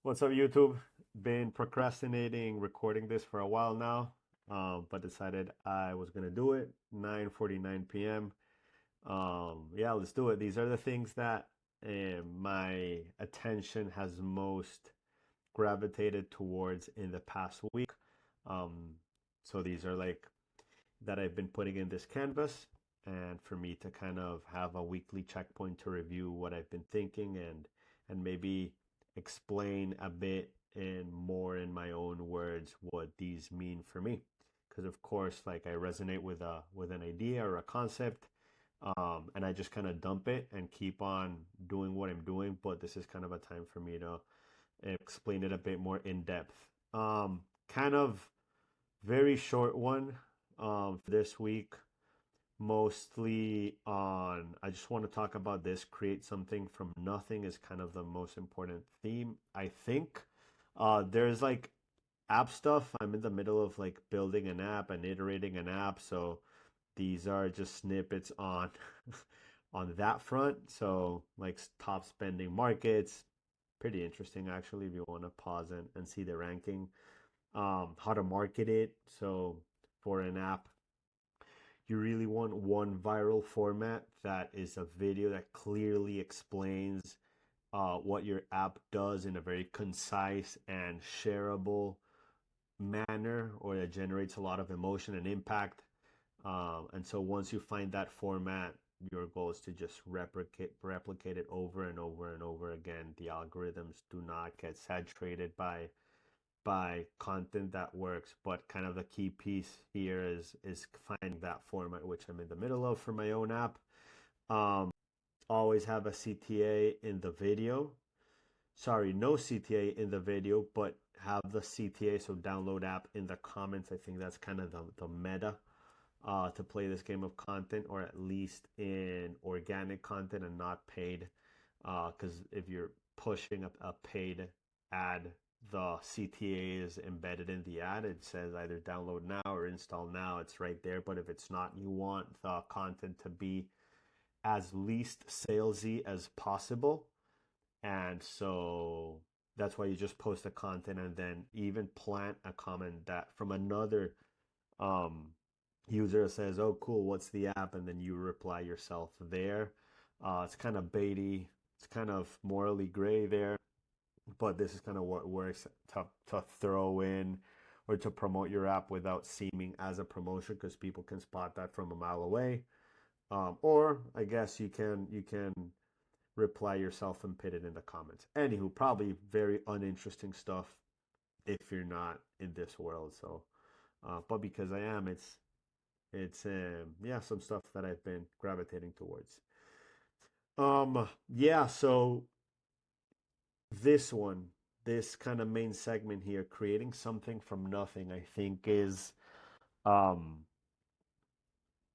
What's up, YouTube? Been procrastinating recording this for a while now, but decided I was gonna do it. 9:49 p.m. Yeah, let's do it. These are the things that my attention has most gravitated towards in the past week. Um, so these are like that I've been putting in this canvas, and for me to kind of have a weekly checkpoint to review what I've been thinking and maybe explain a bit in more in my own words what these mean for me. Because of course, like I resonate with an idea or a concept, and I just kind of dump it and keep on doing what I'm doing. But this is kind of a time for me to explain it a bit more in depth. Kind of very short one for this week, mostly on. I just want to talk about this. Create something from nothing is kind of the most important theme, I think. There's like app stuff. I'm in the middle of like building an app and iterating an app, so these are just snippets on on that front. So like top spending markets, pretty interesting actually if you want to pause and see the ranking. How to market it. So for an app, you really want one viral format that is a video that clearly explains what your app does in a very concise and shareable manner, or that generates a lot of emotion and impact. And so once you find that format, your goal is to just replicate it over and over and over again. The algorithms do not get saturated by content that works, but kind of the key piece here is finding that format, which I'm in the middle of for my own app. um Always have a CTA in the video. Sorry, no CTA in the video, but have the CTA, so download app, in the comments. I think that's kind of the meta to play this game of content, or at least in organic content and not paid. Because if you're pushing a paid ad, the CTA is embedded in the ad. It says either download now or install now. It's right there. But if it's not, you want the content to be as least salesy as possible. And so that's why you just post the content and then even plant a comment that from another um, user says, "Oh, cool, what's the app?" And then you reply yourself there. It's kind of baity. It's kind of morally gray there, but this is kind of what works to throw in or to promote your app without seeming as a promotion, because people can spot that from a mile away. Or I guess you can reply yourself and put it in the comments. Anywho, probably very uninteresting stuff if you're not in this world. So, but because I am, it's yeah, some stuff that I've been gravitating towards. Yeah, so this one, this kind of main segment here, creating something from nothing, I think is um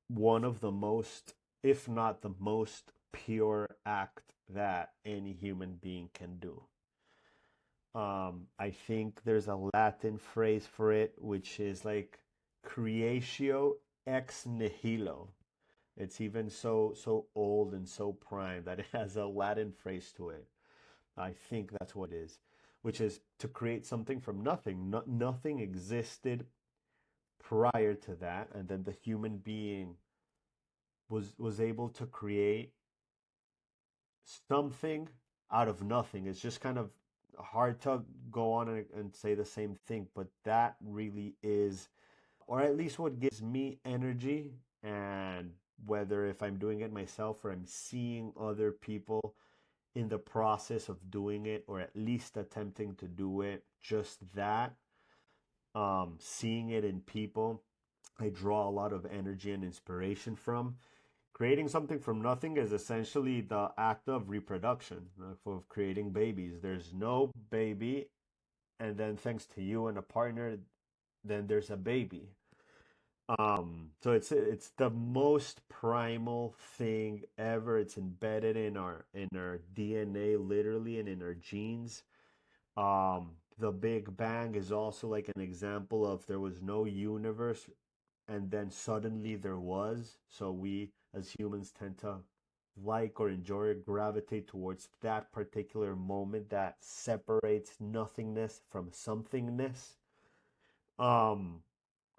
one of the most, if not the most pure act that any human being can do. I think there's a Latin phrase for it, which is like creatio ex nihilo. It's even so old and so prime that it has a Latin phrase to it. I think that's what it is, which is to create something from nothing. Nothing existed prior to that, and then the human being was able to create something out of nothing. It's just kind of hard to go on and say the same thing, but that really is, or at least what gives me energy. And whether if I'm doing it myself or I'm seeing other people in the process of doing it, or at least attempting to do it, just that, seeing it in people, I draw a lot of energy and inspiration from. Creating something from nothing is essentially the act of reproduction, of creating babies. There's no baby, and then thanks to you and a partner, then there's a baby. So it's the most primal thing ever. It's embedded in our DNA literally, and in our genes. The Big Bang is also like an example of there was no universe and then suddenly there was. So we as humans tend to like or enjoy or gravitate towards that particular moment that separates nothingness from somethingness. Um,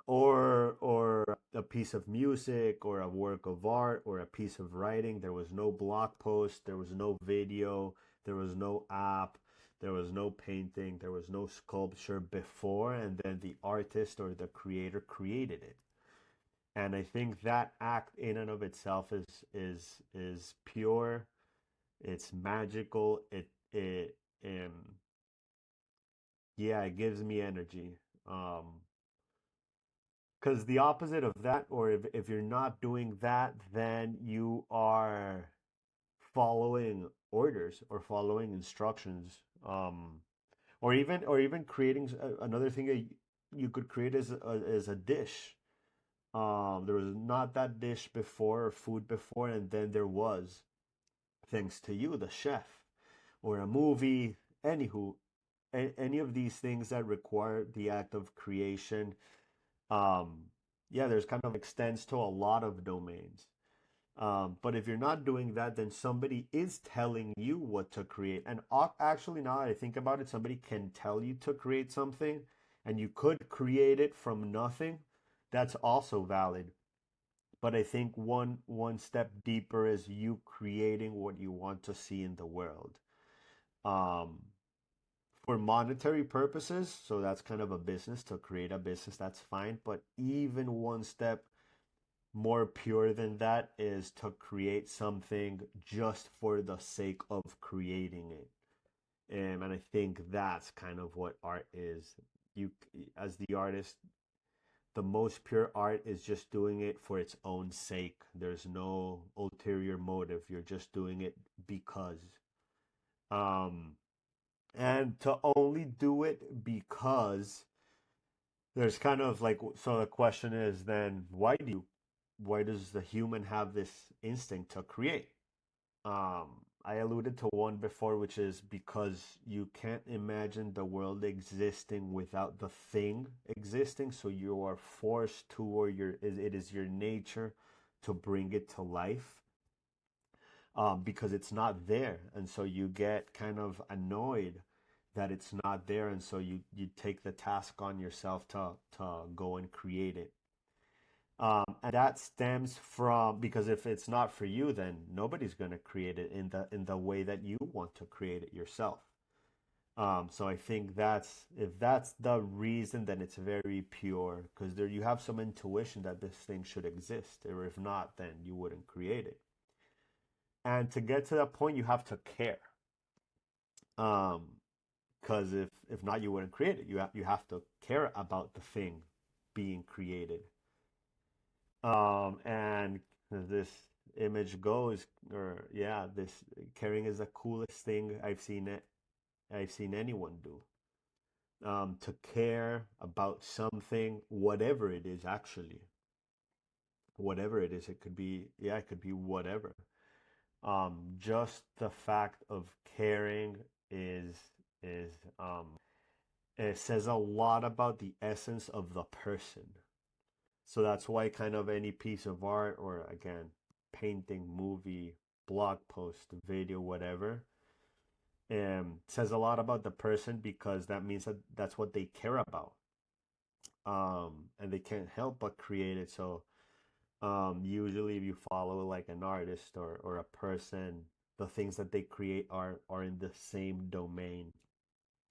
or a piece of music or a work of art or a piece of writing. There was no blog post, there was no video, there was no app, there was no painting, there was no sculpture before, and then the artist or the creator created it. And I think that act in and of itself is pure. It's magical. It yeah, it gives me energy. Because the opposite of that, or if you're not doing that, then you are following orders or following instructions. Or even creating another thing that you could create as a dish. There was not that dish before or food before, and then there was, thanks to you, the chef, or a movie. Anywho, any of these things that require the act of creation, um, yeah, there's kind of extends to a lot of domains. But if you're not doing that, then somebody is telling you what to create. And actually, now that I think about it, somebody can tell you to create something, and you could create it from nothing. That's also valid. But I think one step deeper is you creating what you want to see in the world. Um, for monetary purposes, so that's kind of a business to create a business, that's fine. But even one step more pure than that is to create something just for the sake of creating it. And I think that's kind of what art is. You, as the artist, the most pure art is just doing it for its own sake. There's no ulterior motive. You're just doing it because. Um, and to only do it because there's kind of like, so the question is then, why does the human have this instinct to create? I alluded to one before, which is because you can't imagine the world existing without the thing existing, so you are forced to, or it is your nature to bring it to life, because it's not there, and so you get kind of annoyed that it's not there, and so you take the task on yourself to go and create it. And that stems from, because if it's not for you, then nobody's going to create it in the way that you want to create it yourself. So I think that's, if that's the reason, then it's very pure, because there you have some intuition that this thing should exist, or if not, then you wouldn't create it. And to get to that point, you have to care. Um, because if not, you wouldn't create it. You have to care about the thing being created. And this image goes, or yeah, this caring is the coolest thing I've seen anyone do. To care about something, whatever it is, actually, whatever it is, it could be, yeah, it could be whatever. Just the fact of caring is it says a lot about the essence of the person. So that's why kind of any piece of art, or again, painting, movie, blog post, video, whatever, says a lot about the person, because that means that that's what they care about. And they can't help but create it. So usually if you follow like an artist or a person, the things that they create are in the same domain.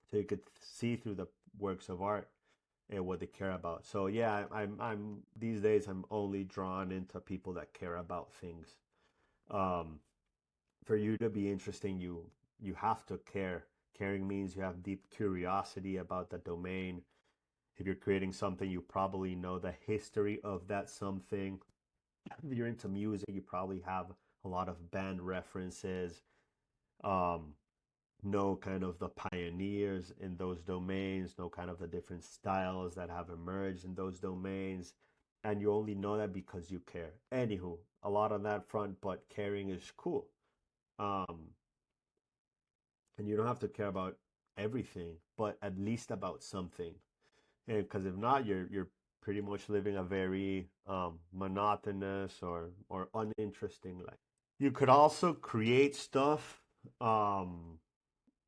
So you could see through the works of art and what they care about. So yeah, I'm these days I'm only drawn into people that care about things. Um, for you to be interesting, you have to care. Caring means you have deep curiosity about the domain. If you're creating something, you probably know the history of that something. If you're into music, you probably have a lot of band references. Um, know kind of the pioneers in those domains, know kind of the different styles that have emerged in those domains. And you only know that because you care. Anywho, a lot on that front, but caring is cool. Um, and you don't have to care about everything, but at least about something. And because if not, you're pretty much living a very monotonous or uninteresting life. You could also create stuff. Um,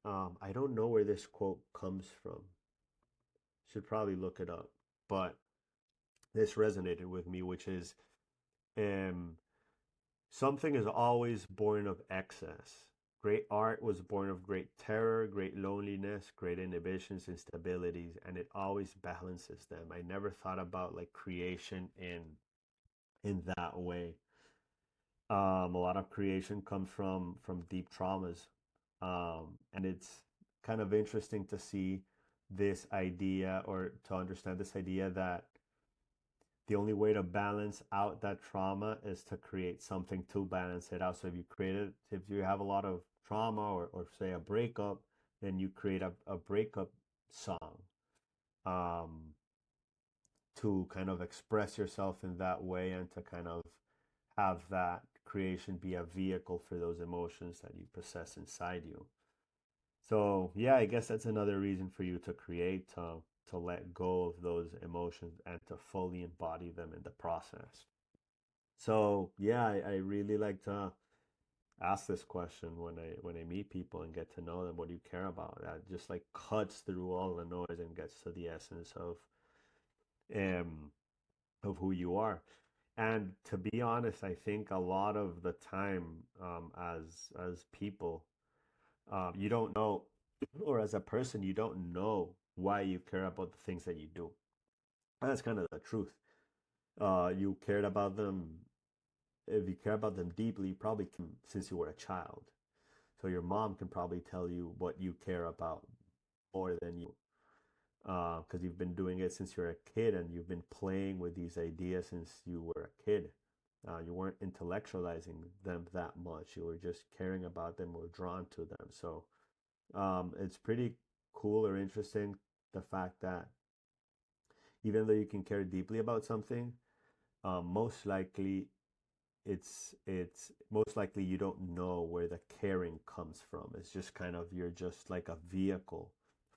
I don't know where this quote comes from. Should probably look it up. But this resonated with me, which is um, something is always born of excess. Great art was born of great terror, great loneliness, great inhibitions, instabilities, and it always balances them. I never thought about like creation in that way. A lot of creation comes from deep traumas, and it's kind of interesting to see this idea or to understand this idea that the only way to balance out that trauma is to create something to balance it out. So if you create it, if you have a lot of trauma or say a breakup, then you create a breakup song um, to kind of express yourself in that way and to kind of have that creation be a vehicle for those emotions that you possess inside you. So yeah, I guess that's another reason for you to create, to let go of those emotions and to fully embody them in the process. So yeah, I really like to ask this question when I meet people and get to know them. What do you care about? That just like cuts through all the noise and gets to the essence um of who you are. And to be honest, I think a lot of the time, as people, you don't know, or as a person, you don't know why you care about the things that you do. That's kind of the truth. You cared about them. If you care about them deeply, you probably can since you were a child. So your mom can probably tell you what you care about more than you, because you've been doing it since you're a kid and you've been playing with these ideas since you were a kid. You weren't intellectualizing them that much. You were just caring about them or drawn to them. So it's pretty cool or interesting the fact that even though you can care deeply about something, most likely it's most likely you don't know where the caring comes from. It's just kind of you're just like a vehicle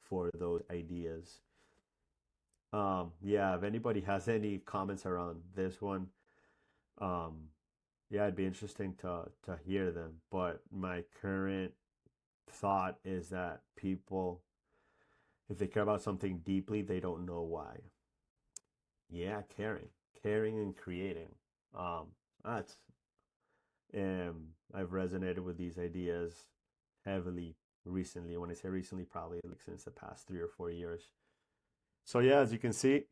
for those ideas. Yeah, if anybody has any comments around this one, um, yeah, it'd be interesting to hear them. But my current thought is that people, if they care about something deeply, they don't know why. Yeah, caring and creating. Um, that's I've resonated with these ideas heavily recently. When I say recently, probably like since the past 3 or 4 years. So yeah, as you can see,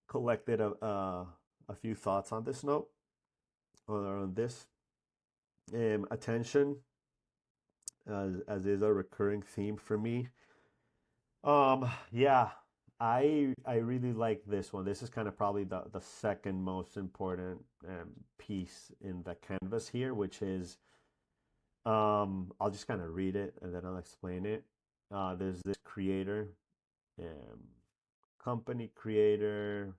collected a few thoughts on this note or on this. Attention, as is a recurring theme for me. Yeah, I really like this one. This is kind of probably the second most important piece in the canvas here, which is I'll just kind of read it and then I'll explain it. There's this creator, um, company creator,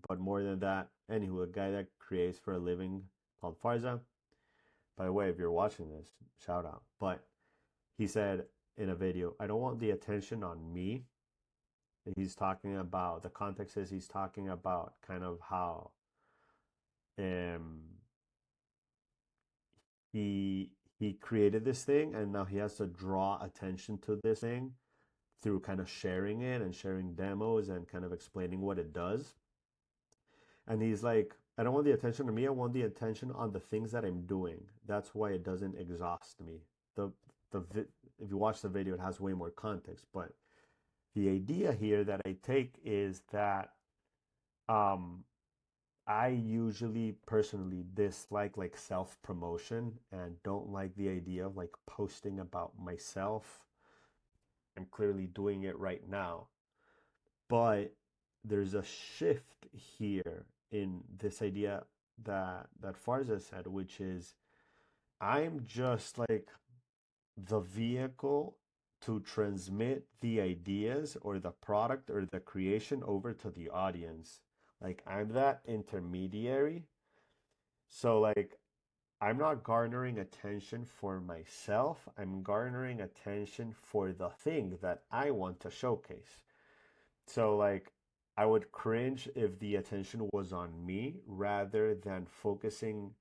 but more than that, anywho, a guy that creates for a living called Farza. By the way, if you're watching this, shout out. But he said in a video, I don't want the attention on me. He's talking about the context is he's talking about kind of how um he he created this thing and now he has to draw attention to this thing through kind of sharing it and sharing demos and kind of explaining what it does. And he's like, I don't want the attention on me, I want the attention on the things that I'm doing. That's why it doesn't exhaust me. The the if you watch the video, it has way more context, but the idea here that I take is that um I usually personally dislike like self promotion and don't like the idea of like posting about myself. I'm clearly doing it right now. But there's a shift here in this idea that Farza said, which is I'm just like the vehicle to transmit the ideas or the product or the creation over to the audience. Like I'm that intermediary. So like I'm not garnering attention for myself. I'm garnering attention for the thing that I want to showcase. So like I would cringe if the attention was on me rather than focusing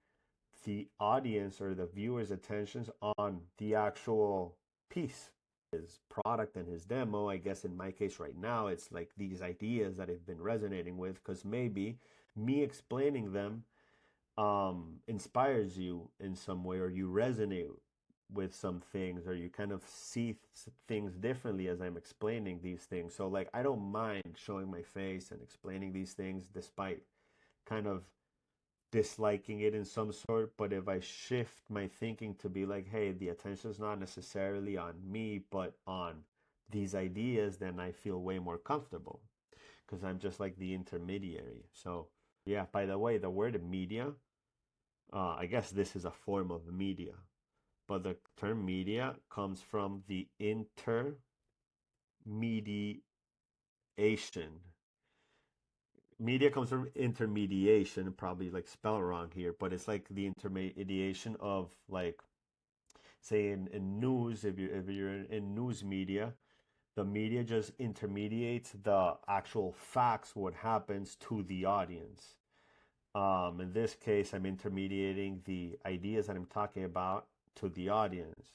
the audience or the viewer's attentions on the actual piece, his product and his demo. I guess in my case right now, it's like these ideas that I've been resonating with because maybe me explaining them inspires you in some way, or you resonate with some things, or you kind of see things differently as I'm explaining these things. So like I don't mind showing my face and explaining these things despite kind of disliking it in some sort. But if I shift my thinking to be like, hey, the attention is not necessarily on me but on these ideas, then I feel way more comfortable because I'm just like the intermediary. So yeah, by the way, the word media, I guess this is a form of media, but the term media comes from the intermediation. Media comes from intermediation, probably like spell wrong here, but it's like the intermediation of like, say in news, if you're in news media, the media just intermediates the actual facts, what happens to the audience. In this case, I'm intermediating the ideas that I'm talking about to the audience.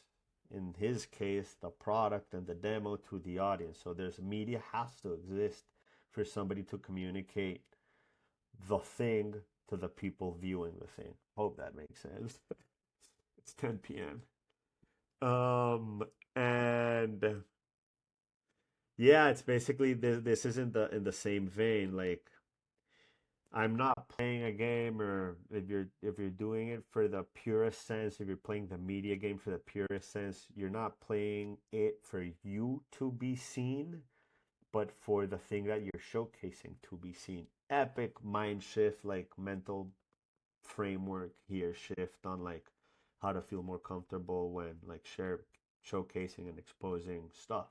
In his case, the product and the demo to the audience. So there's media has to exist for somebody to communicate the thing to the people viewing the thing. Hope that makes sense. It's 10 p.m. And yeah, it's basically this isn't the in the same vein. Like I'm not playing a game, or if you're doing it for the purest sense, if you're playing the media game for the purest sense, you're not playing it for you to be seen, but for the thing that you're showcasing to be seen. Epic mind shift, like mental framework here shift on like how to feel more comfortable when like showcasing and exposing stuff.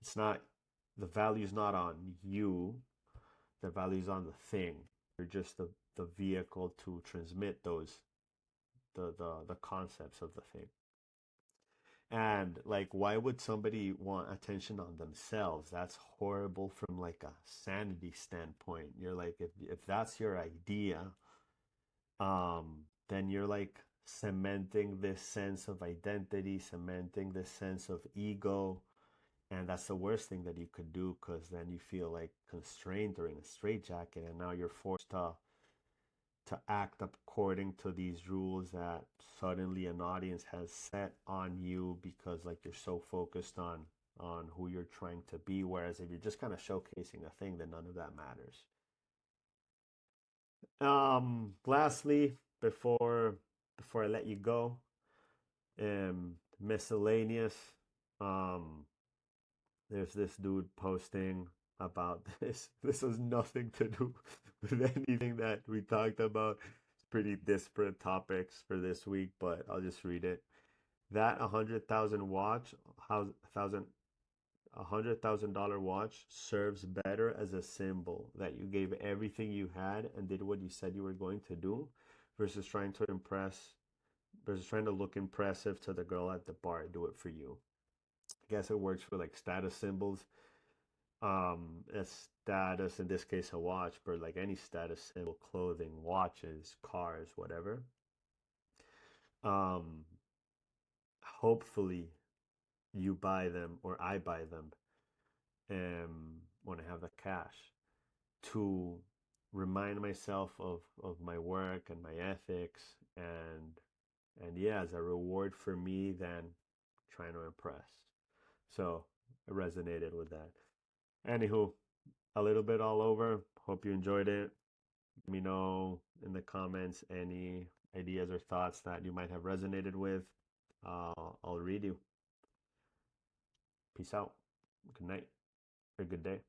It's not, the value's not on you, the value's on the thing. You're just the vehicle to transmit those the concepts of the thing. And like why would somebody want attention on themselves? That's horrible from like a sanity standpoint. You're like if that's your idea, then you're like cementing this sense of identity, cementing this sense of ego. And that's the worst thing that you could do because then you feel like constrained or in a straitjacket, and now you're forced to act according to these rules that suddenly an audience has set on you because like you're so focused on who you're trying to be. Whereas if you're just kind of showcasing a thing, then none of that matters. Lastly, before I let you go, miscellaneous. Um, there's this dude posting about this. This has nothing to do with anything that we talked about. It's pretty disparate topics for this week, but I'll just read it. That 100,000 watch, how thousand $100,000 watch serves better as a symbol that you gave everything you had and did what you said you were going to do versus trying to impress versus trying to look impressive to the girl at the bar. Do it for you. I guess it works for like status symbols. A status, in this case a watch, but like any status symbol, clothing, watches, cars, whatever. Um, Hopefully you buy them or I buy them when I have the cash to remind myself of my work and my ethics, and yeah, as a reward for me than trying to impress. So I resonated with that. Anywho, a little bit all over. Hope you enjoyed it. Let me know in the comments any ideas or thoughts that you might have resonated with. I'll read you. Peace out. Good night or good day.